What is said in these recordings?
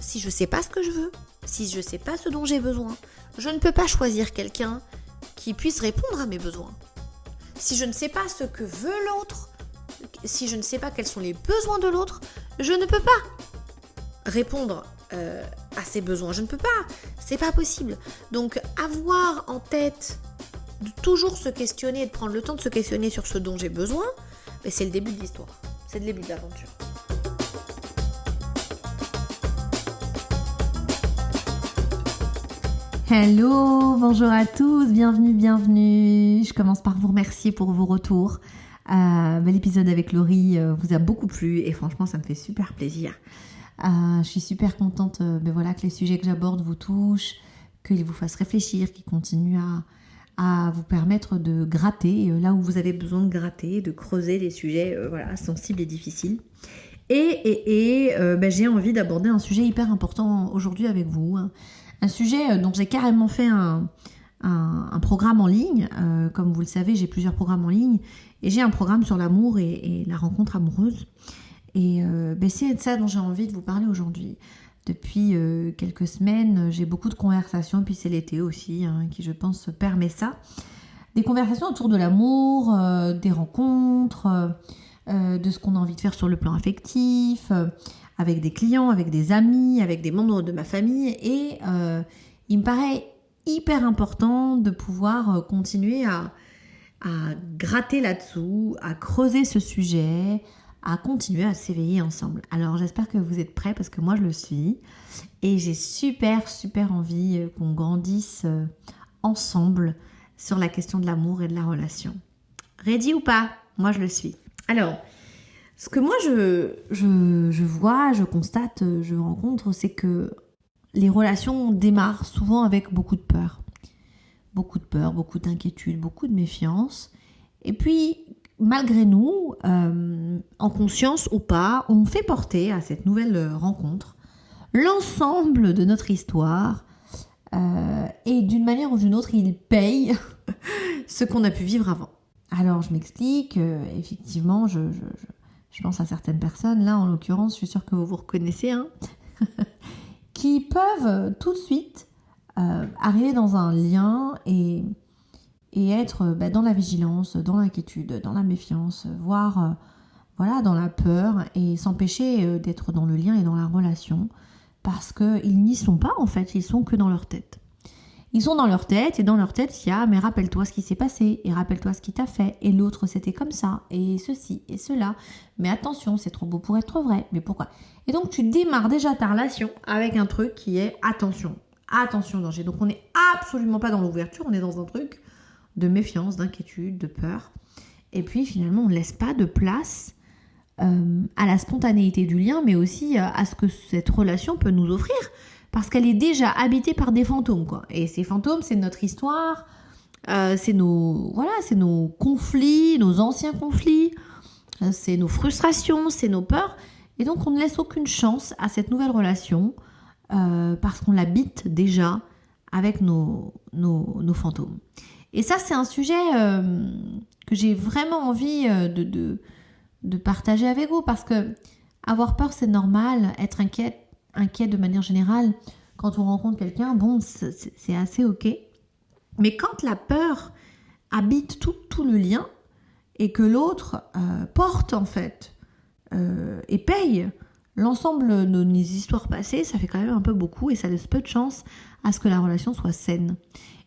si je ne sais pas ce que je veux, si je ne sais pas ce dont j'ai besoin, je ne peux pas choisir quelqu'un qui puisse répondre à mes besoins. Si je ne sais pas ce que veut l'autre, si je ne sais pas quels sont les besoins de l'autre, je ne peux pas répondre à ses besoins. Je ne peux pas. C'est pas possible. Donc, avoir en tête de toujours se questionner et de prendre le temps de se questionner sur ce dont j'ai besoin, c'est le début de l'histoire. C'est le début de l'aventure. Hello, bonjour à tous, bienvenue. Je commence par vous remercier pour vos retours. L'épisode avec Laurie vous a beaucoup plu et franchement ça me fait super plaisir. Je suis super contente que les sujets que j'aborde vous touchent, qu'ils vous fassent réfléchir, qu'ils continuent à vous permettre de gratter là où vous avez besoin de gratter, de creuser des sujets sensibles et difficiles. Et j'ai envie d'aborder un sujet hyper important aujourd'hui avec vous. Un sujet dont j'ai carrément fait un programme en ligne. Comme vous le savez, j'ai plusieurs programmes en ligne. Et j'ai un programme sur l'amour et la rencontre amoureuse. Et c'est de ça dont j'ai envie de vous parler aujourd'hui. Depuis quelques semaines, j'ai beaucoup de conversations. Puis c'est l'été aussi, qui je pense permet ça. Des conversations autour de l'amour, des rencontres, de ce qu'on a envie de faire sur le plan affectif, avec des clients, avec des amis, avec des membres de ma famille. Et il me paraît hyper important de pouvoir continuer à gratter là-dessous, à creuser ce sujet, à continuer à s'éveiller ensemble. Alors j'espère que vous êtes prêts parce que moi je le suis. Et j'ai super envie qu'on grandisse ensemble sur la question de l'amour et de la relation. Ready ou pas? Moi je le suis. Alors, ce que moi je vois, je constate, je rencontre, c'est que les relations démarrent souvent avec beaucoup de peur. Beaucoup de peur, beaucoup d'inquiétude, beaucoup de méfiance. Et puis, malgré nous, en conscience ou pas, on fait porter à cette nouvelle rencontre l'ensemble de notre histoire. Et d'une manière ou d'une autre, il paye ce qu'on a pu vivre avant. Alors, je m'explique. Effectivement, je pense à certaines personnes, là en l'occurrence, je suis sûre que vous vous reconnaissez, qui peuvent tout de suite arriver dans un lien et être dans la vigilance, dans l'inquiétude, dans la méfiance, voire dans la peur et s'empêcher d'être dans le lien et dans la relation parce qu'ils n'y sont pas en fait, ils sont que dans leur tête. Ils sont dans leur tête et dans leur tête il y a mais rappelle-toi ce qui s'est passé et rappelle-toi ce qui t'a fait et l'autre c'était comme ça et ceci et cela mais attention c'est trop beau pour être vrai mais pourquoi? Et donc tu démarres déjà ta relation avec un truc qui est attention danger. Donc on n'est absolument pas dans l'ouverture, on est dans un truc de méfiance, d'inquiétude, de peur et puis finalement on ne laisse pas de place à la spontanéité du lien mais aussi à ce que cette relation peut nous offrir. Parce qu'elle est déjà habitée par des fantômes, quoi. Et ces fantômes, c'est notre histoire, c'est nos conflits, nos anciens conflits, c'est nos frustrations, c'est nos peurs. Et donc, on ne laisse aucune chance à cette nouvelle relation parce qu'on l'habite déjà avec nos fantômes. Et ça, c'est un sujet que j'ai vraiment envie de partager avec vous parce que avoir peur, c'est normal, être inquiet de manière générale, quand on rencontre quelqu'un, c'est assez ok. Mais quand la peur habite tout le lien et que l'autre porte en fait et paye l'ensemble de nos histoires passées, ça fait quand même un peu beaucoup et ça laisse peu de chance à ce que la relation soit saine.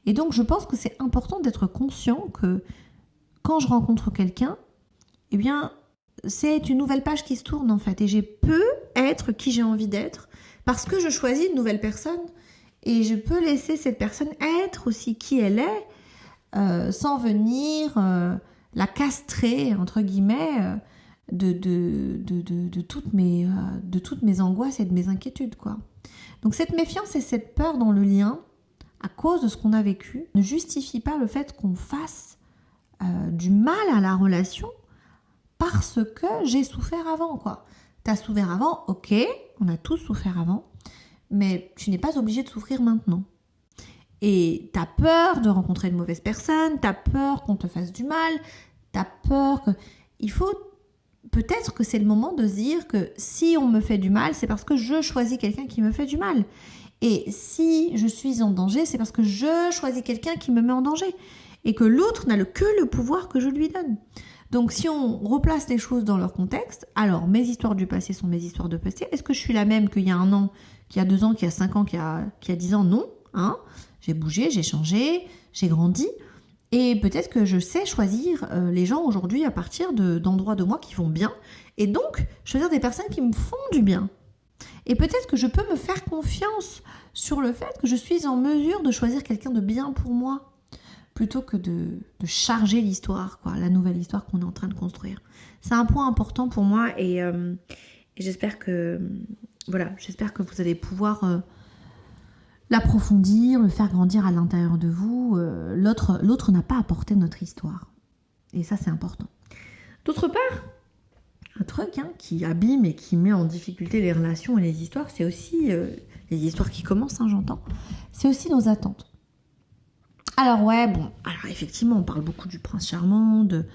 Et donc je pense que c'est important d'être conscient que quand je rencontre quelqu'un, eh bien c'est une nouvelle page qui se tourne en fait et je peux être qui j'ai envie d'être parce que je choisis une nouvelle personne et je peux laisser cette personne être aussi qui elle est sans venir la castrer entre guillemets de toutes mes angoisses et de mes inquiétudes quoi. Donc cette méfiance et cette peur dans le lien à cause de ce qu'on a vécu ne justifie pas le fait qu'on fasse du mal à la relation parce que j'ai souffert avant, quoi. T'as souffert avant, ok, on a tous souffert avant, mais tu n'es pas obligé de souffrir maintenant. Et t'as peur de rencontrer une mauvaise personne, t'as peur qu'on te fasse du mal, t'as peur que... Il faut peut-être que c'est le moment de se dire que si on me fait du mal, c'est parce que je choisis quelqu'un qui me fait du mal. Et si je suis en danger, c'est parce que je choisis quelqu'un qui me met en danger. Et que l'autre n'a que le pouvoir que je lui donne. Donc si on replace les choses dans leur contexte, alors mes histoires du passé sont mes histoires de passé. Est-ce que je suis la même qu'il y a 1 an, qu'il y a 2 ans, qu'il y a 5 ans, qu'il y a 10 ans? Non. Hein, j'ai bougé, j'ai changé, j'ai grandi. Et peut-être que je sais choisir les gens aujourd'hui à partir d'endroits de moi qui vont bien. Et donc, choisir des personnes qui me font du bien. Et peut-être que je peux me faire confiance sur le fait que je suis en mesure de choisir quelqu'un de bien pour moi, plutôt que de charger l'histoire, quoi, la nouvelle histoire qu'on est en train de construire. C'est un point important pour moi et j'espère que vous allez pouvoir l'approfondir, le faire grandir à l'intérieur de vous. L'autre n'a pas apporté notre histoire. Et ça, c'est important. D'autre part, un truc qui abîme et qui met en difficulté les relations et les histoires, c'est aussi, les histoires qui commencent, j'entends, c'est aussi nos attentes. Alors effectivement, on parle beaucoup du prince charmant, de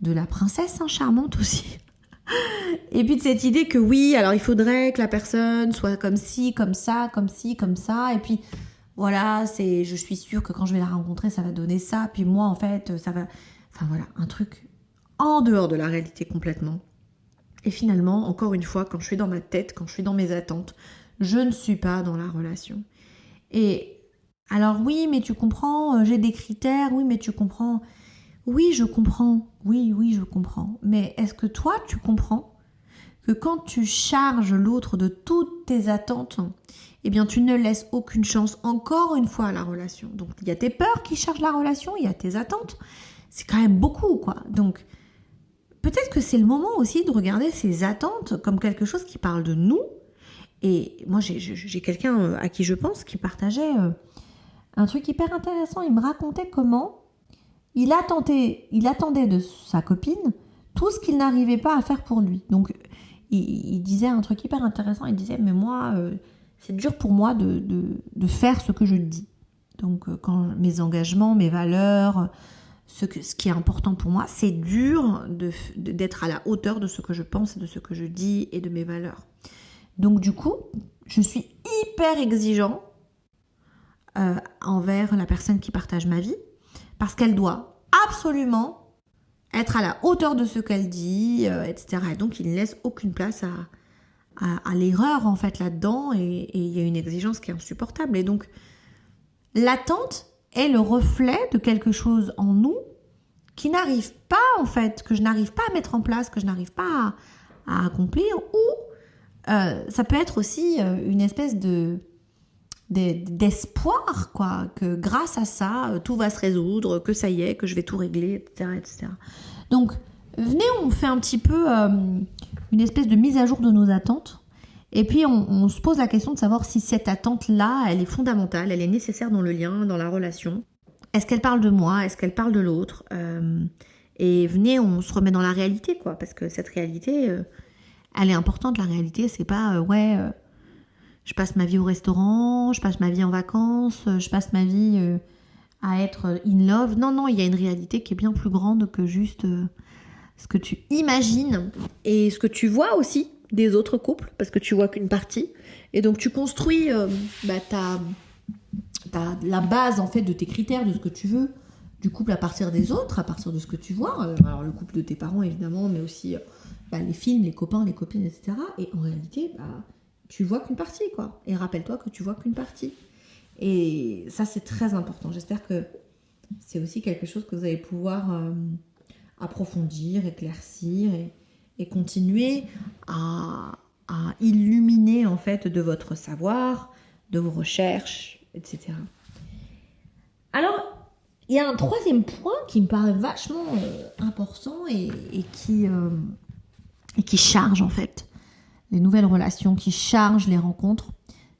la princesse charmante aussi. Et puis de cette idée que oui, alors il faudrait que la personne soit comme ci, comme ça, comme ci, comme ça. Et puis voilà, je suis sûre que quand je vais la rencontrer, ça va donner ça. Puis moi, en fait, ça va... Enfin voilà, un truc en dehors de la réalité complètement. Et finalement, encore une fois, quand je suis dans ma tête, quand je suis dans mes attentes, je ne suis pas dans la relation. Et alors oui, mais tu comprends, j'ai des critères, oui, mais tu comprends... Oui, je comprends. Oui, je comprends. Mais est-ce que toi, tu comprends que quand tu charges l'autre de toutes tes attentes, eh bien, tu ne laisses aucune chance, encore une fois, à la relation. Donc, il y a tes peurs qui chargent la relation, il y a tes attentes. C'est quand même beaucoup, quoi. Donc, peut-être que c'est le moment aussi de regarder ces attentes comme quelque chose qui parle de nous. Et moi, j'ai quelqu'un à qui je pense qui partageait un truc hyper intéressant. Il me racontait comment il attendait de sa copine tout ce qu'il n'arrivait pas à faire pour lui. Donc, il disait un truc hyper intéressant. Il disait, mais moi, c'est dur pour moi de faire ce que je dis. Donc, quand mes engagements, mes valeurs, ce qui est important pour moi, c'est dur d'être à la hauteur de ce que je pense, de ce que je dis et de mes valeurs. Donc, du coup, je suis hyper exigeant envers la personne qui partage ma vie, parce qu'elle doit absolument être à la hauteur de ce qu'elle dit, etc. Et donc, il ne laisse aucune place à l'erreur, en fait, là-dedans. Et il y a une exigence qui est insupportable. Et donc, l'attente est le reflet de quelque chose en nous qui n'arrive pas, en fait, que je n'arrive pas à mettre en place, que je n'arrive pas à accomplir. Ou ça peut être aussi une espèce d'espoir, quoi, que grâce à ça, tout va se résoudre, que ça y est, que je vais tout régler, etc., etc. Donc, venez, on fait un petit peu une espèce de mise à jour de nos attentes, et puis on se pose la question de savoir si cette attente-là, elle est fondamentale, elle est nécessaire dans le lien, dans la relation. Est-ce qu'elle parle de moi? Est-ce qu'elle parle de l'autre? Et venez, on se remet dans la réalité, quoi, parce que cette réalité, elle est importante. La réalité, c'est pas, je passe ma vie au restaurant, je passe ma vie en vacances, je passe ma vie à être in love. Non, il y a une réalité qui est bien plus grande que juste ce que tu imagines et ce que tu vois aussi des autres couples, parce que tu vois qu'une partie. Et donc tu construis la base, en fait, de tes critères, de ce que tu veux du couple à partir des autres, à partir de ce que tu vois. Alors le couple de tes parents, évidemment, mais aussi les films, les copains, les copines, etc. Et en réalité, tu vois qu'une partie, quoi. Et rappelle-toi que tu vois qu'une partie. Et ça, c'est très important. J'espère que c'est aussi quelque chose que vous allez pouvoir approfondir, éclaircir et continuer à illuminer, en fait, de votre savoir, de vos recherches, etc. Alors, il y a un troisième point qui me paraît vachement important et qui charge, en fait, les nouvelles relations, qui chargent les rencontres,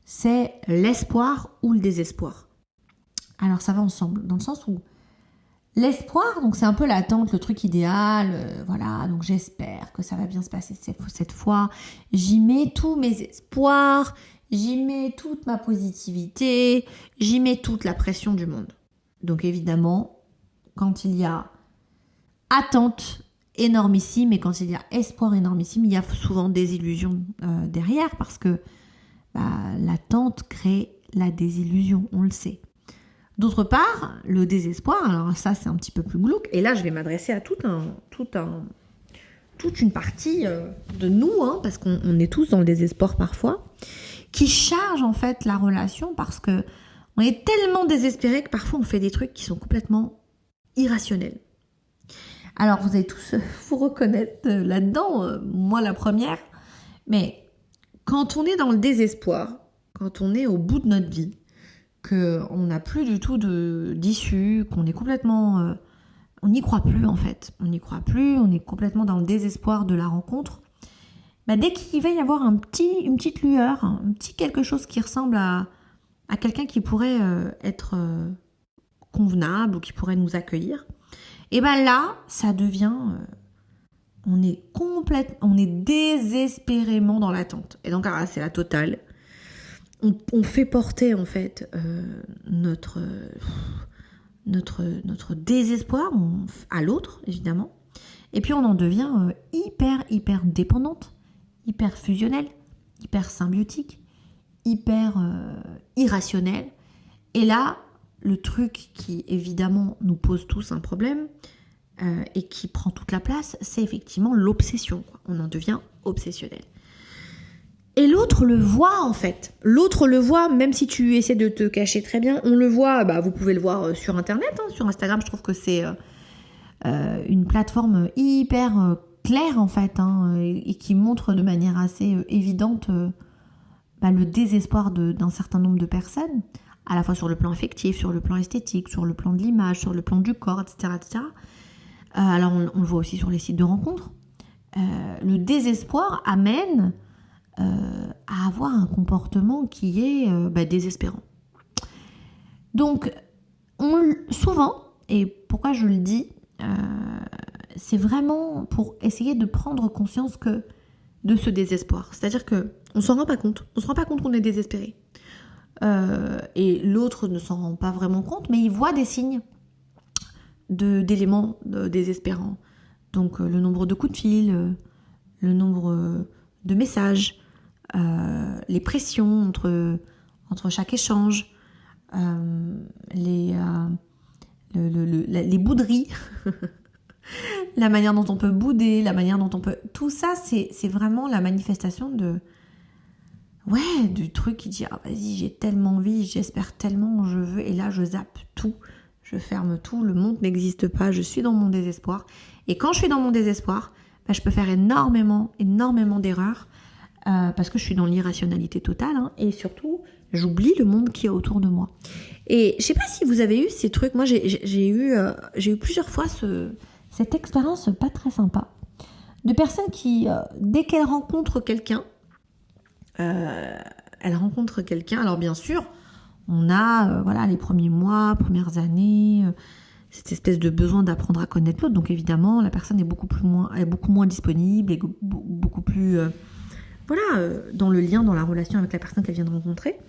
c'est l'espoir ou le désespoir. Alors ça va ensemble, dans le sens où l'espoir, donc c'est un peu l'attente, le truc idéal, voilà, donc j'espère que ça va bien se passer cette fois, j'y mets tous mes espoirs, j'y mets toute ma positivité, j'y mets toute la pression du monde. Donc évidemment, quand il y a attente énormissime, et quand il y a espoir énormissime, il y a souvent désillusion derrière, parce que l'attente crée la désillusion, on le sait. D'autre part, le désespoir, alors ça c'est un petit peu plus glauque, et là je vais m'adresser à toute une partie de nous, parce qu'on est tous dans le désespoir parfois, qui charge en fait la relation, parce que on est tellement désespéré que parfois on fait des trucs qui sont complètement irrationnels. Alors vous allez tous vous reconnaître là-dedans, moi la première, mais quand on est dans le désespoir, quand on est au bout de notre vie, qu'on n'a plus du tout d'issue, qu'on est complètement... on n'y croit plus en fait, on n'y croit plus, on est complètement dans le désespoir de la rencontre, dès qu'il va y avoir une petite lueur, un petit quelque chose qui ressemble à quelqu'un qui pourrait être convenable ou qui pourrait nous accueillir, et là, ça devient... on est désespérément dans l'attente. Et donc, c'est la totale. On fait porter, en fait, notre désespoir à l'autre, évidemment. Et puis, on en devient hyper dépendante, hyper fusionnelle, hyper symbiotique, hyper irrationnelle. Et là, le truc qui, évidemment, nous pose tous un problème et qui prend toute la place, c'est effectivement l'obsession. On en devient obsessionnel. Et l'autre le voit, en fait. L'autre le voit, même si tu essaies de te cacher très bien, on le voit, vous pouvez le voir sur Internet, sur Instagram, je trouve que c'est une plateforme hyper claire, en fait, et qui montre de manière assez évidente le désespoir d'un certain nombre de personnes, à la fois sur le plan affectif, sur le plan esthétique, sur le plan de l'image, sur le plan du corps, etc. etc. Alors on le voit aussi sur les sites de rencontres. Le désespoir amène à avoir un comportement qui est désespérant. Donc, souvent, et pourquoi je le dis, c'est vraiment pour essayer de prendre conscience de ce désespoir. C'est-à-dire qu'on ne s'en rend pas compte. On ne se rend pas compte qu'on est désespéré. Et l'autre ne s'en rend pas vraiment compte, mais il voit des signes d'éléments désespérants. Donc le nombre de coups de fil, le nombre de messages, les pressions entre chaque échange, les bouderies, la manière dont on peut bouder, la manière dont on peut... Tout ça, c'est vraiment la manifestation du truc qui dit « Ah vas-y, j'ai tellement envie, j'espère tellement, je veux... » Et là, je zappe tout, je ferme tout, le monde n'existe pas, je suis dans mon désespoir. Et quand je suis dans mon désespoir, je peux faire énormément d'erreurs parce que je suis dans l'irrationalité totale et surtout, j'oublie le monde qui est autour de moi. Et je sais pas si vous avez eu ces trucs, moi j'ai eu plusieurs fois cette expérience pas très sympa de personnes qui, dès qu'elles rencontrent quelqu'un, alors bien sûr, on a les premiers mois, premières années, cette espèce de besoin d'apprendre à connaître l'autre. Donc évidemment, la personne est beaucoup moins disponible et beaucoup plus dans le lien, dans la relation avec la personne qu'elle vient de rencontrer.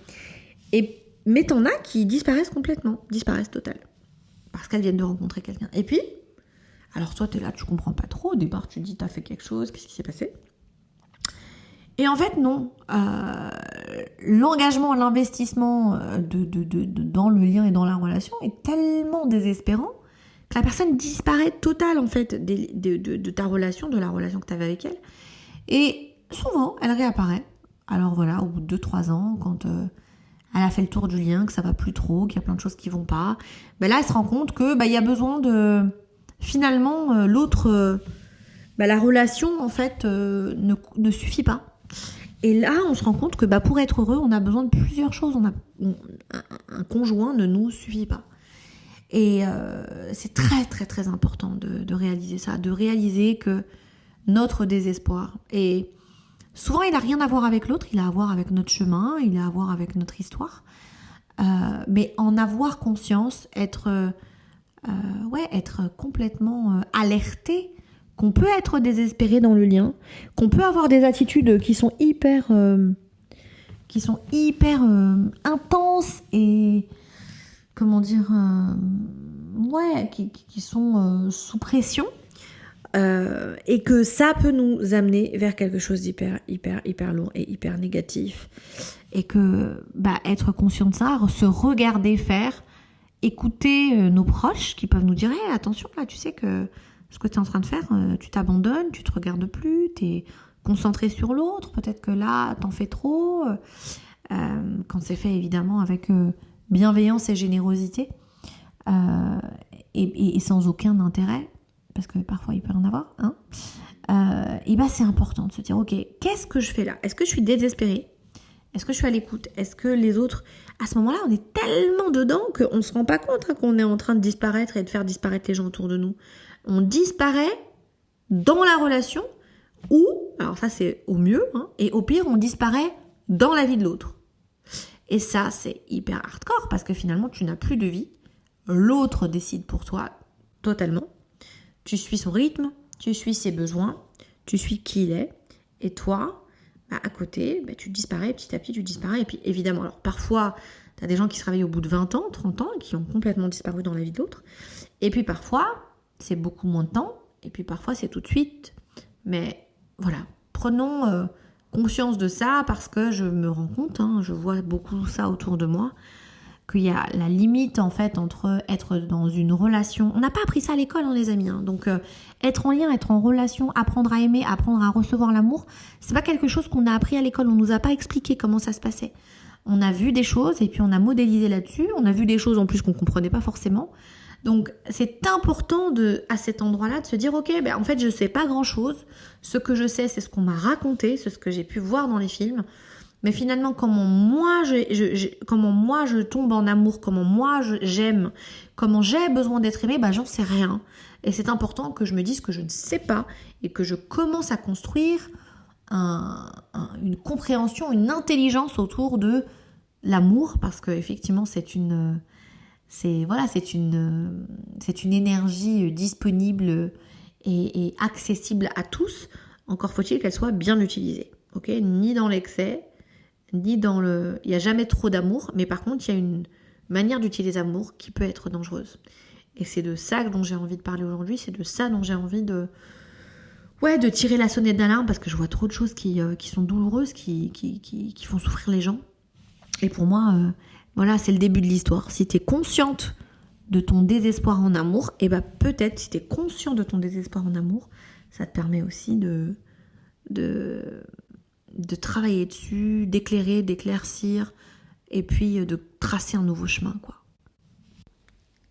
Mais t'en as qui disparaissent complètement, disparaissent total, parce qu'elles viennent de rencontrer quelqu'un. Et puis, alors toi t'es là, tu comprends pas trop, au départ tu te dis t'as fait quelque chose, qu'est-ce qui s'est passé ? Et en fait non, l'engagement, l'investissement dans le lien et dans la relation est tellement désespérant que la personne disparaît total en fait de ta relation, de la relation que tu avais avec elle. Et souvent elle réapparaît, alors voilà, au bout de 2-3 ans, quand elle a fait le tour du lien, que ça va plus trop, qu'il y a plein de choses qui vont pas, là elle se rend compte que il y a besoin de... Finalement l'autre, la relation en fait ne suffit pas. Et là, on se rend compte que pour être heureux, on a besoin de plusieurs choses. Un conjoint ne nous suffit pas. Et c'est très, très, très important de réaliser ça, de réaliser que notre désespoir, et souvent, il n'a rien à voir avec l'autre, il a à voir avec notre chemin, il a à voir avec notre histoire. Mais en avoir conscience, être complètement alerté, qu'on peut être désespéré dans le lien, qu'on peut avoir des attitudes qui sont hyper intenses et qui sont sous pression, Et que ça peut nous amener vers quelque chose d'hyper, hyper, hyper lourd et hyper négatif. Et que être conscient de ça, se regarder faire, écouter nos proches qui peuvent nous dire hey, attention là, tu sais que ce que tu es en train de faire, tu t'abandonnes, tu te regardes plus, tu es concentré sur l'autre, peut-être que là, t'en fais trop. Quand c'est fait évidemment avec bienveillance et générosité et sans aucun intérêt, parce que parfois il peut en avoir, c'est important de se dire ok, qu'est-ce que je fais là? Est-ce que je suis désespérée? Est-ce que je suis à l'écoute? Est-ce que les autres, à ce moment-là, on est tellement dedans qu'on ne se rend pas compte qu'on est en train de disparaître et de faire disparaître les gens autour de nous. On disparaît dans la relation ou, alors ça c'est au mieux, et au pire on disparaît dans la vie de l'autre. Et ça c'est hyper hardcore parce que finalement tu n'as plus de vie, l'autre décide pour toi totalement, tu suis son rythme, tu suis ses besoins, tu suis qui il est, et toi, à côté, tu disparais petit à petit, tu disparais, et puis évidemment, alors parfois tu as des gens qui se réveillent au bout de 20 ans, 30 ans, et qui ont complètement disparu dans la vie de l'autre, et puis parfois c'est beaucoup moins de temps, et puis parfois c'est tout de suite, mais voilà, prenons conscience de ça parce que je me rends compte, je vois beaucoup ça autour de moi, qu'il y a la limite en fait entre être dans une relation, on n'a pas appris ça à l'école les amis, donc être en lien, être en relation, apprendre à aimer, apprendre à recevoir l'amour, c'est pas quelque chose qu'on a appris à l'école, on nous a pas expliqué comment ça se passait. On a vu des choses et puis on a modélisé là-dessus, on a vu des choses en plus qu'on comprenait pas forcément. Donc c'est important à cet endroit-là de se dire ok, en fait je sais pas grand-chose, ce que je sais c'est ce qu'on m'a raconté, c'est ce que j'ai pu voir dans les films, mais finalement comment moi je tombe en amour, comment moi j'aime, comment j'ai besoin d'être aimée, j'en sais rien. Et c'est important que je me dise que je ne sais pas et que je commence à construire une compréhension, une intelligence autour de l'amour, parce que effectivement c'est une énergie disponible et accessible à tous. Encore faut-il qu'elle soit bien utilisée. Ok, ni dans l'excès, ni dans le... Il n'y a jamais trop d'amour, mais par contre, il y a une manière d'utiliser l'amour qui peut être dangereuse. Et c'est de ça dont j'ai envie de parler aujourd'hui, c'est de ça dont j'ai envie de tirer la sonnette d'alarme, parce que je vois trop de choses qui sont douloureuses, qui font souffrir les gens. Et pour moi... c'est le début de l'histoire. Si tu es consciente de ton désespoir en amour, peut-être, si tu es conscient de ton désespoir en amour, ça te permet aussi de travailler dessus, d'éclairer, d'éclaircir, et puis de tracer un nouveau chemin, quoi.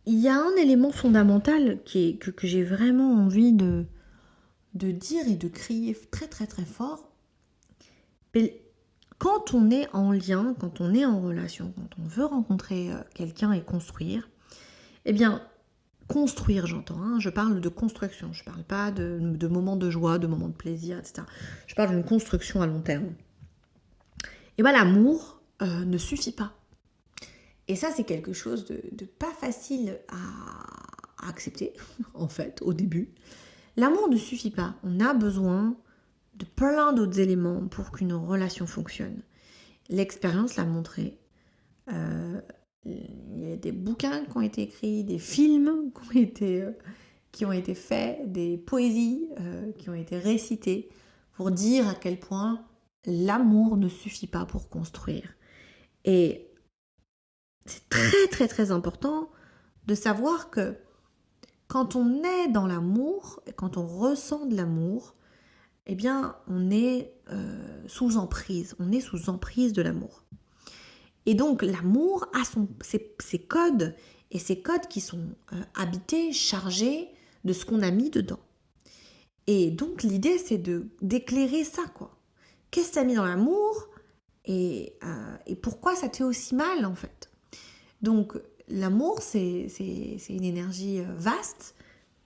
Il y a un élément fondamental que j'ai vraiment envie de dire et de crier très très très fort. Quand on est en lien, quand on est en relation, quand on veut rencontrer quelqu'un et construire, construire j'entends, je parle de construction, je parle pas de moments de joie, de moments de plaisir, etc. Je parle d'une construction à long terme. L'amour ne suffit pas. Et ça c'est quelque chose de pas facile à accepter, en fait, au début. L'amour ne suffit pas, on a besoin de plein d'autres éléments pour qu'une relation fonctionne. L'expérience l'a montré. Il y a des bouquins qui ont été écrits, des films qui ont été faits, des poésies qui ont été récitées pour dire à quel point l'amour ne suffit pas pour construire. Et c'est très très très important de savoir que quand on est dans l'amour, et quand on ressent de l'amour, on est sous emprise. On est sous emprise de l'amour. Et donc, l'amour a ses codes, et ces codes qui sont habités, chargés de ce qu'on a mis dedans. Et donc, l'idée, c'est d'éclairer ça, quoi. Qu'est-ce que tu as mis dans l'amour et pourquoi ça te fait aussi mal, en fait. Donc, l'amour, c'est une énergie vaste,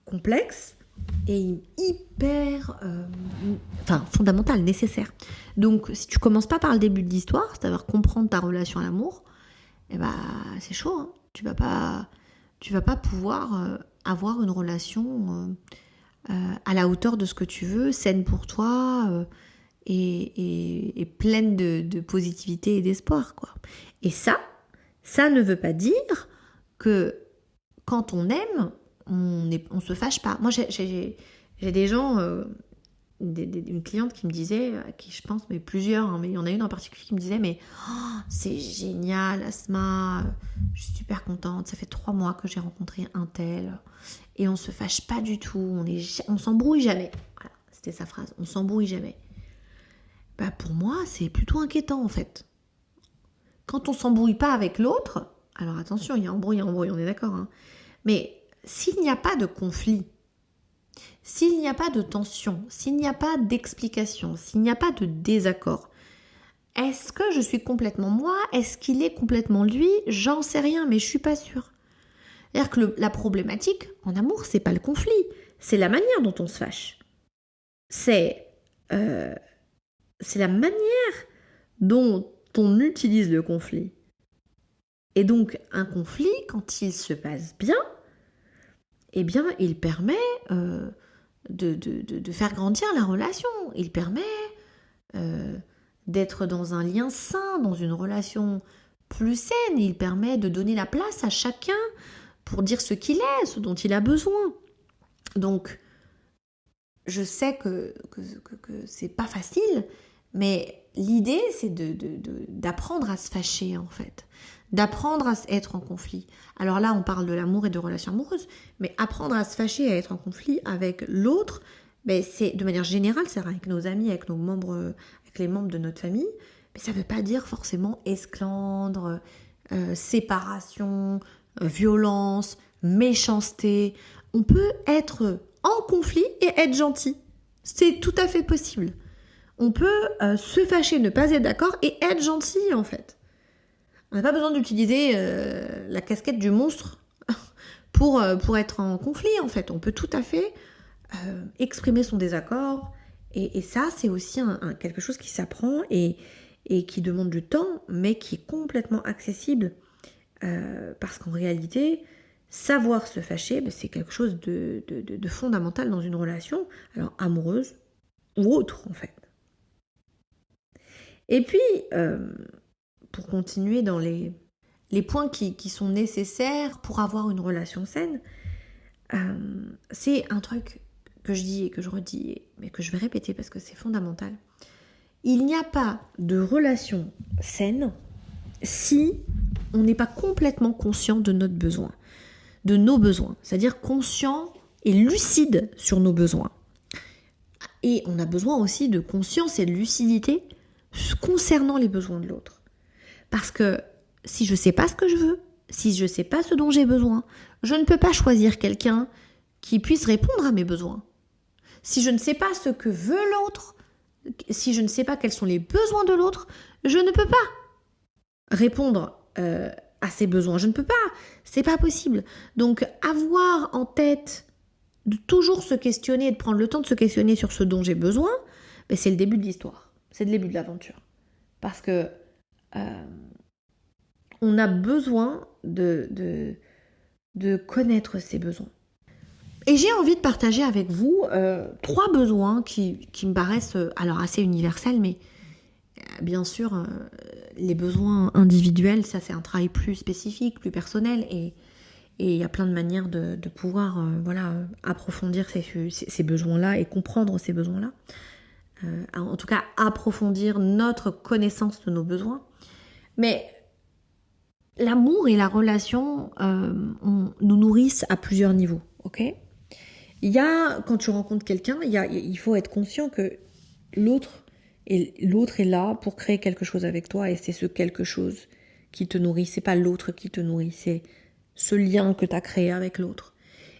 complexe, et hyper fondamentale, nécessaire. Donc si tu commences pas par le début de l'histoire, c'est-à-dire comprendre ta relation à l'amour, c'est chaud, tu vas pas pouvoir avoir une relation à la hauteur de ce que tu veux, saine pour toi et pleine de positivité et d'espoir, quoi. Et ça ne veut pas dire que quand on aime, on se fâche pas. Moi, j'ai J'ai des gens, une cliente qui me disait, à qui je pense, mais plusieurs, hein, mais il y en a une en particulier qui me disait, mais c'est génial Asma, je suis super contente, ça fait 3 mois que j'ai rencontré un tel, et on se fâche pas du tout, on s'embrouille jamais. Voilà, c'était sa phrase, on s'embrouille jamais. Bah pour moi, c'est plutôt inquiétant en fait. Quand on s'embrouille pas avec l'autre, alors attention, il y a embrouille, on est d'accord, hein, mais s'il n'y a pas de conflit, s'il n'y a pas de tension, s'il n'y a pas d'explication, s'il n'y a pas de désaccord, est-ce que je suis complètement moi? Est-ce qu'il est complètement lui? J'en sais rien, mais je suis pas sûre. C'est-à-dire que la problématique en amour, c'est pas le conflit, c'est la manière dont on se fâche. C'est la manière dont on utilise le conflit. Et donc, un conflit, quand il se passe bien, eh bien, il permet de faire grandir la relation. Il permet d'être dans un lien sain, dans une relation plus saine. Il permet de donner la place à chacun pour dire ce qu'il est, ce dont il a besoin. Donc, je sais que c'est pas facile, mais l'idée, c'est d'apprendre à se fâcher, en fait. D'apprendre à être en conflit. Alors là, on parle de l'amour et de relations amoureuses, mais apprendre à se fâcher et à être en conflit avec l'autre, ben c'est de manière générale, c'est avec nos amis, avec nos membres, avec les membres de notre famille, mais ça ne veut pas dire forcément esclandre, séparation, violence, méchanceté. On peut être en conflit et être gentil. C'est tout à fait possible. On peut se fâcher, ne pas être d'accord et être gentil en fait. On n'a pas besoin d'utiliser la casquette du monstre pour être en conflit, en fait. On peut tout à fait exprimer son désaccord. Et ça, c'est aussi quelque chose qui s'apprend et qui demande du temps, mais qui est complètement accessible. Parce qu'en réalité, savoir se fâcher, c'est quelque chose de fondamental dans une relation, alors amoureuse ou autre, en fait. Et puis... pour continuer dans les points qui sont nécessaires pour avoir une relation saine, c'est un truc que je dis et que je redis, mais que je vais répéter parce que c'est fondamental. Il n'y a pas de relation saine si on n'est pas complètement conscient de notre besoin, de nos besoins, c'est-à-dire conscient et lucide sur nos besoins. Et on a besoin aussi de conscience et de lucidité concernant les besoins de l'autre. Parce que si je ne sais pas ce que je veux, si je ne sais pas ce dont j'ai besoin, je ne peux pas choisir quelqu'un qui puisse répondre à mes besoins. Si je ne sais pas ce que veut l'autre, si je ne sais pas quels sont les besoins de l'autre, je ne peux pas répondre à ses besoins. Je ne peux pas, c'est pas possible. Donc avoir en tête de toujours se questionner, de prendre le temps de se questionner sur ce dont j'ai besoin, c'est le début de l'histoire, c'est le début de l'aventure. Parce que on a besoin de connaître ses besoins. Et j'ai envie de partager avec vous 3 besoins qui me paraissent alors assez universels, mais bien sûr, les besoins individuels, ça c'est un travail plus spécifique, plus personnel, et il y a plein de manières de pouvoir approfondir ces besoins-là et comprendre ces besoins-là. En tout cas, approfondir notre connaissance de nos besoins. Mais l'amour et la relation nous nourrissent à plusieurs niveaux, ok ? Quand tu rencontres quelqu'un, il faut être conscient que l'autre est là pour créer quelque chose avec toi, et c'est ce quelque chose qui te nourrit. C'est pas l'autre qui te nourrit, c'est ce lien que tu as créé avec l'autre.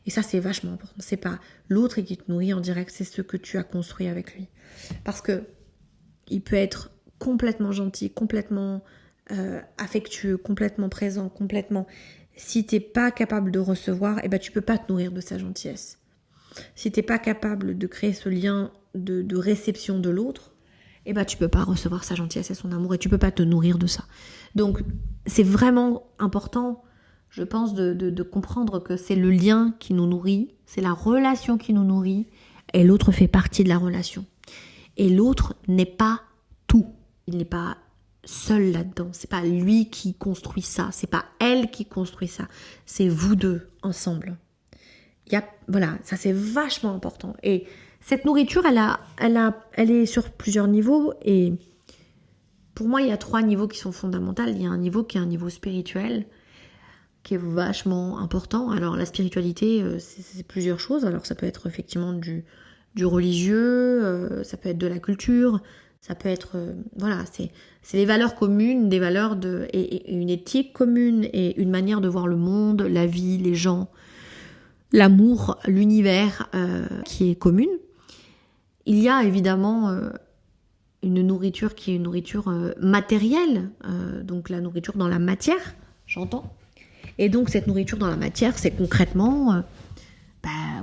Et ça, c'est vachement important. C'est pas l'autre qui te nourrit en direct, c'est ce que tu as construit avec lui. Parce que il peut être complètement gentil, complètement affectueux, complètement présent, complètement... Si t'es pas capable de recevoir, tu peux pas te nourrir de sa gentillesse. Si t'es pas capable de créer ce lien de réception de l'autre, tu peux pas recevoir sa gentillesse et son amour, et tu peux pas te nourrir de ça. Donc c'est vraiment important, je pense, de comprendre que c'est le lien qui nous nourrit, c'est la relation qui nous nourrit, et l'autre fait partie de la relation. Et l'autre n'est pas tout. Il n'est pas seul là-dedans. C'est pas lui qui construit ça. C'est pas elle qui construit ça. C'est vous deux ensemble. Voilà, ça c'est vachement important. Et cette nourriture, elle est sur plusieurs niveaux. Et pour moi, il y a 3 niveaux qui sont fondamentaux. Il y a un niveau qui est un niveau spirituel, qui est vachement important. Alors la spiritualité, c'est plusieurs choses. Alors ça peut être effectivement du religieux, ça peut être de la culture, ça peut être... voilà, c'est des valeurs communes, des valeurs et une éthique commune, et une manière de voir le monde, la vie, les gens, l'amour, l'univers qui est commune. Il y a évidemment une nourriture qui est une nourriture matérielle, donc la nourriture dans la matière, j'entends. Et donc cette nourriture dans la matière, c'est concrètement...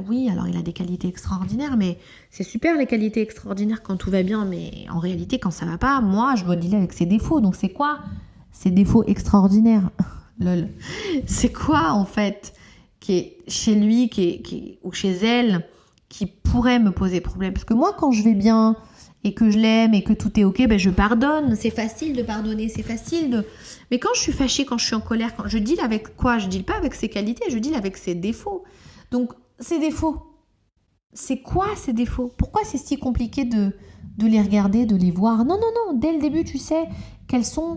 oui, alors il a des qualités extraordinaires, mais c'est super les qualités extraordinaires quand tout va bien, mais en réalité quand ça va pas, moi je dois dealer avec ses défauts. Donc c'est quoi ces défauts extraordinaires? Lol. C'est quoi en fait qui est chez lui ou chez elle qui pourrait me poser problème? Parce que moi quand je vais bien et que je l'aime et que tout est ok, je pardonne, c'est facile de pardonner, c'est facile de... Mais quand je suis fâchée, quand je suis en colère, quand je deal avec quoi? Je deal pas avec ses qualités, je deal avec ses défauts. Donc ces défauts, c'est quoi ces défauts? Pourquoi c'est si compliqué de les regarder, de les voir? Non, dès le début tu sais quels sont...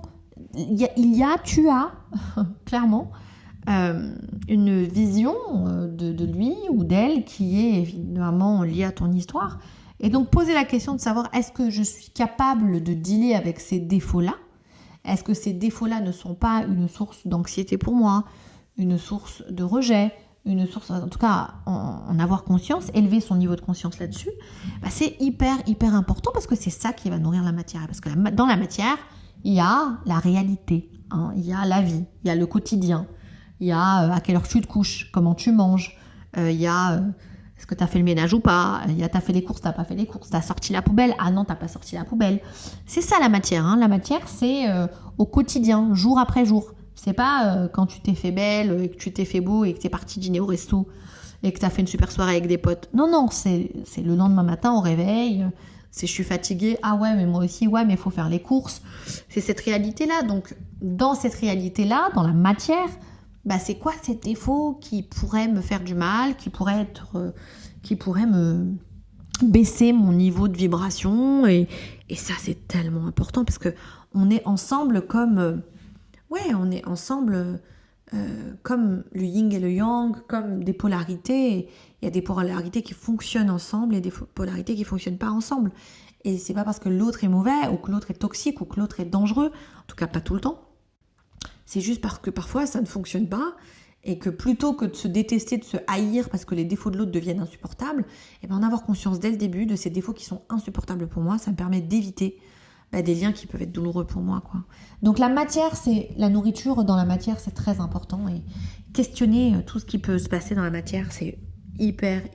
tu as clairement une vision de lui ou d'elle qui est évidemment liée à ton histoire. Et donc poser la question de savoir, est-ce que je suis capable de dealer avec ces défauts-là? Est-ce que ces défauts-là ne sont pas une source d'anxiété pour moi, une source de rejet, une source, en tout cas en avoir conscience, élever son niveau de conscience là-dessus, c'est hyper important, parce que c'est ça qui va nourrir la matière. Parce que dans la matière, il y a la réalité, il y a la vie, il y a le quotidien, il y a à quelle heure tu te couches, comment tu manges, il y a est-ce que tu as fait le ménage ou pas, il y a t'as fait les courses, t'as pas fait les courses, t'as sorti la poubelle, ah non t'as pas sorti la poubelle. C'est ça la matière, la matière c'est au quotidien, jour après jour. C'est pas quand tu t'es fait belle, et que tu t'es fait beau et que t'es parti dîner au resto et que t'as fait une super soirée avec des potes. Non, c'est le lendemain matin au réveil, c'est je suis fatiguée, ah ouais mais moi aussi, ouais mais il faut faire les courses. C'est cette réalité-là. Donc dans cette réalité-là, dans la matière, c'est quoi ces défauts qui pourraient me faire du mal, qui pourraient me baisser mon niveau de vibration, et ça c'est tellement important parce que on est ensemble comme... on est ensemble comme le yin et le yang, comme des polarités. Il y a des polarités qui fonctionnent ensemble et des polarités qui ne fonctionnent pas ensemble. Et c'est pas parce que l'autre est mauvais ou que l'autre est toxique ou que l'autre est dangereux, en tout cas pas tout le temps. C'est juste parce que parfois ça ne fonctionne pas, et que plutôt que de se détester, de se haïr parce que les défauts de l'autre deviennent insupportables, en avoir conscience dès le début de ces défauts qui sont insupportables pour moi, ça me permet d'éviter des liens qui peuvent être douloureux pour moi, quoi. Donc la matière, la nourriture dans la matière, c'est très important, et questionner tout ce qui peut se passer dans la matière, c'est hyper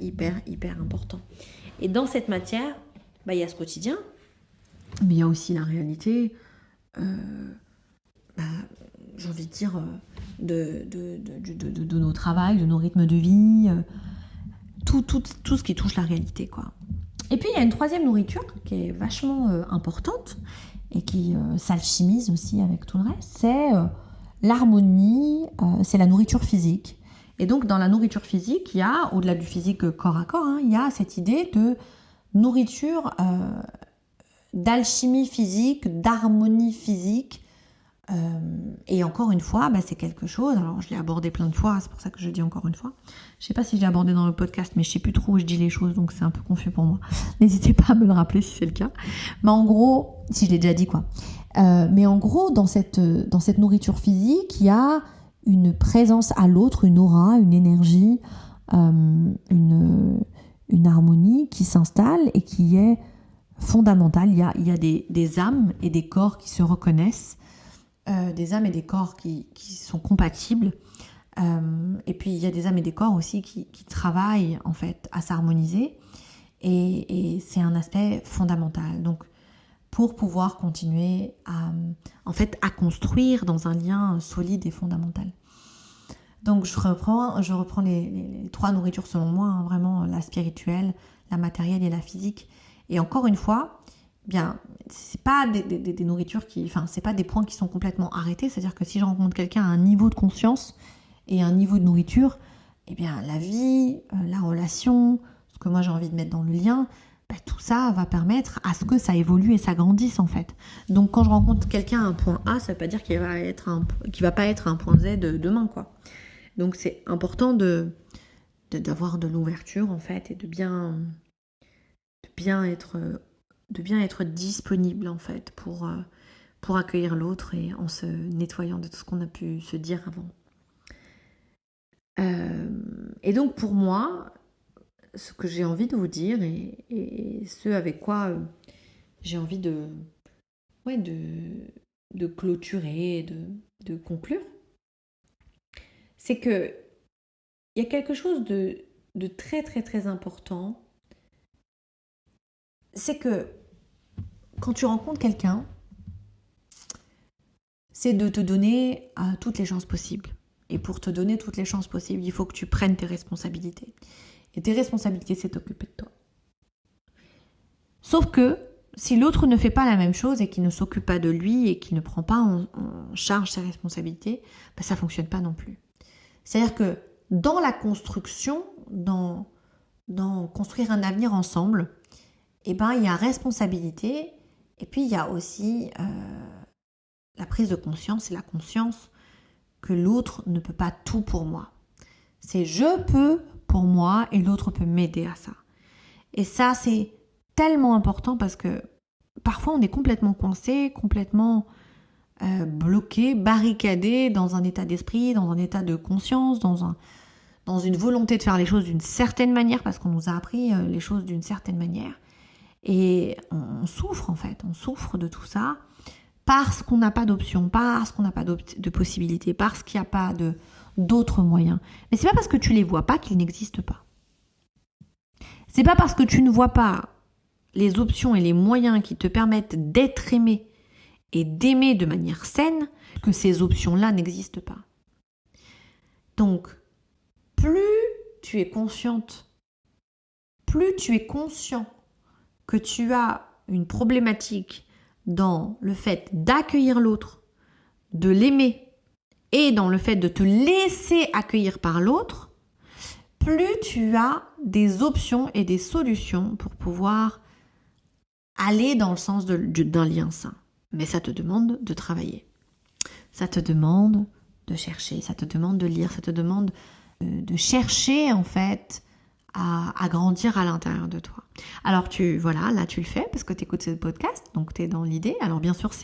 important. Et dans cette matière, il y a ce quotidien, mais il y a aussi la réalité, j'ai envie de dire, de nos travails, de nos rythmes de vie, tout ce qui touche la réalité, quoi. Et puis il y a une troisième nourriture qui est vachement importante et qui s'alchimise aussi avec tout le reste, c'est l'harmonie, c'est la nourriture physique. Et donc dans la nourriture physique, il y a, au-delà du physique corps à corps, il y a cette idée de nourriture, d'alchimie physique, d'harmonie physique. Et encore une fois, c'est quelque chose, alors je l'ai abordé plein de fois, c'est pour ça que je dis encore une fois. Je sais pas si j'ai abordé dans le podcast, mais je sais plus trop où je dis les choses, donc c'est un peu confus pour moi. N'hésitez pas à me le rappeler si c'est le cas. Mais en gros, si je l'ai déjà dit quoi. Mais en gros, dans cette nourriture physique, il y a une présence à l'autre, une aura, une énergie, une harmonie qui s'installe et qui est fondamentale. Il y a des âmes et des corps qui se reconnaissent. Des âmes et des corps qui sont compatibles, et puis il y a des âmes et des corps aussi qui travaillent en fait à s'harmoniser, et c'est un aspect fondamental, donc pour pouvoir continuer à construire dans un lien solide et fondamental. Donc je reprends les 3 nourritures selon moi, vraiment la spirituelle, la matérielle et la physique. Et encore une fois, c'est pas des nourritures c'est pas des points qui sont complètement arrêtés. C'est-à-dire que si je rencontre quelqu'un à un niveau de conscience et un niveau de nourriture, la vie, la relation, ce que moi j'ai envie de mettre dans le lien, tout ça va permettre à ce que ça évolue et ça grandisse en fait. Donc quand je rencontre quelqu'un à un point A, ça ne veut pas dire qu'il va pas être un point Z demain, quoi. Donc c'est important d'avoir de l'ouverture en fait et de bien être disponible en fait pour accueillir l'autre et en se nettoyant de tout ce qu'on a pu se dire avant. Et donc pour moi, ce que j'ai envie de vous dire et ce avec quoi j'ai envie de clôturer, de conclure, c'est que il y a quelque chose de très très très important. C'est que quand tu rencontres quelqu'un, c'est de te donner toutes les chances possibles. Et pour te donner toutes les chances possibles, il faut que tu prennes tes responsabilités. Et tes responsabilités, c'est t'occuper de toi. Sauf que si l'autre ne fait pas la même chose et qu'il ne s'occupe pas de lui et qu'il ne prend pas en charge ses responsabilités, ça ne fonctionne pas non plus. C'est-à-dire que dans la construction, dans construire un avenir ensemble, il y a responsabilité et puis il y a aussi la prise de conscience et la conscience que l'autre ne peut pas tout pour moi. C'est je peux pour moi et l'autre peut m'aider à ça. Et ça, c'est tellement important parce que parfois on est complètement coincé, complètement bloqué, barricadé dans un état d'esprit, dans un état de conscience, dans une volonté de faire les choses d'une certaine manière parce qu'on nous a appris les choses d'une certaine manière. Et on souffre en fait, on souffre de tout ça parce qu'on n'a pas d'options, parce qu'on n'a pas de possibilités, parce qu'il n'y a pas d'autres moyens. Mais c'est pas parce que tu les vois pas qu'ils n'existent pas. C'est pas parce que tu ne vois pas les options et les moyens qui te permettent d'être aimé et d'aimer de manière saine que ces options-là n'existent pas. Donc, plus tu es consciente, plus tu es conscient que tu as une problématique dans le fait d'accueillir l'autre, de l'aimer et dans le fait de te laisser accueillir par l'autre, plus tu as des options et des solutions pour pouvoir aller dans le sens d'un lien sain. Mais ça te demande de travailler. Ça te demande de chercher, ça te demande de lire, ça te demande de chercher en fait à grandir à l'intérieur de toi. Alors là tu le fais parce que tu écoutes ce podcast, donc tu es dans l'idée. Alors bien sûr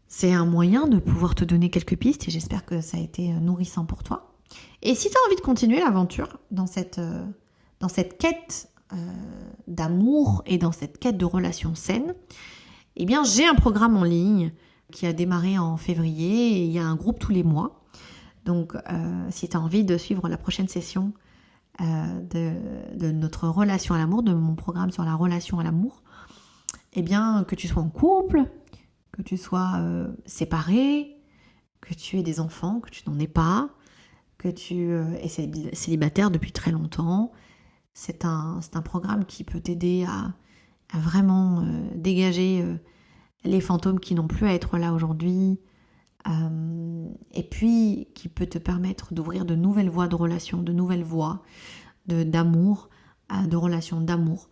c'est un moyen de pouvoir te donner quelques pistes et j'espère que ça a été nourrissant pour toi. Et si tu as envie de continuer l'aventure dans cette quête d'amour et dans cette quête de relations saines, eh bien j'ai un programme en ligne qui a démarré en février et il y a un groupe tous les mois. Donc si tu as envie de suivre la prochaine session de notre relation à l'amour, de mon programme sur la relation à l'amour, eh bien que tu sois en couple, que tu sois séparé, que tu aies des enfants, que tu n'en aies pas, que tu es célibataire depuis très longtemps, c'est un programme qui peut t'aider à vraiment dégager les fantômes qui n'ont plus à être là aujourd'hui, et puis qui peut te permettre d'ouvrir de nouvelles voies de relation, de nouvelles voies d'amour, de relations d'amour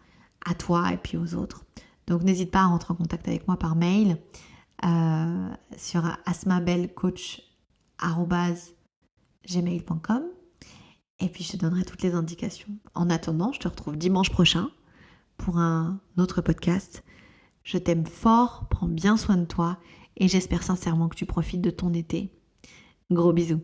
à toi et puis aux autres. Donc n'hésite pas à rentrer en contact avec moi par mail sur asmabelcoach@gmail.com et puis je te donnerai toutes les indications. En attendant, je te retrouve dimanche prochain pour un autre podcast. Je t'aime fort, prends bien soin de toi et j'espère sincèrement que tu profites de ton été. Gros bisous.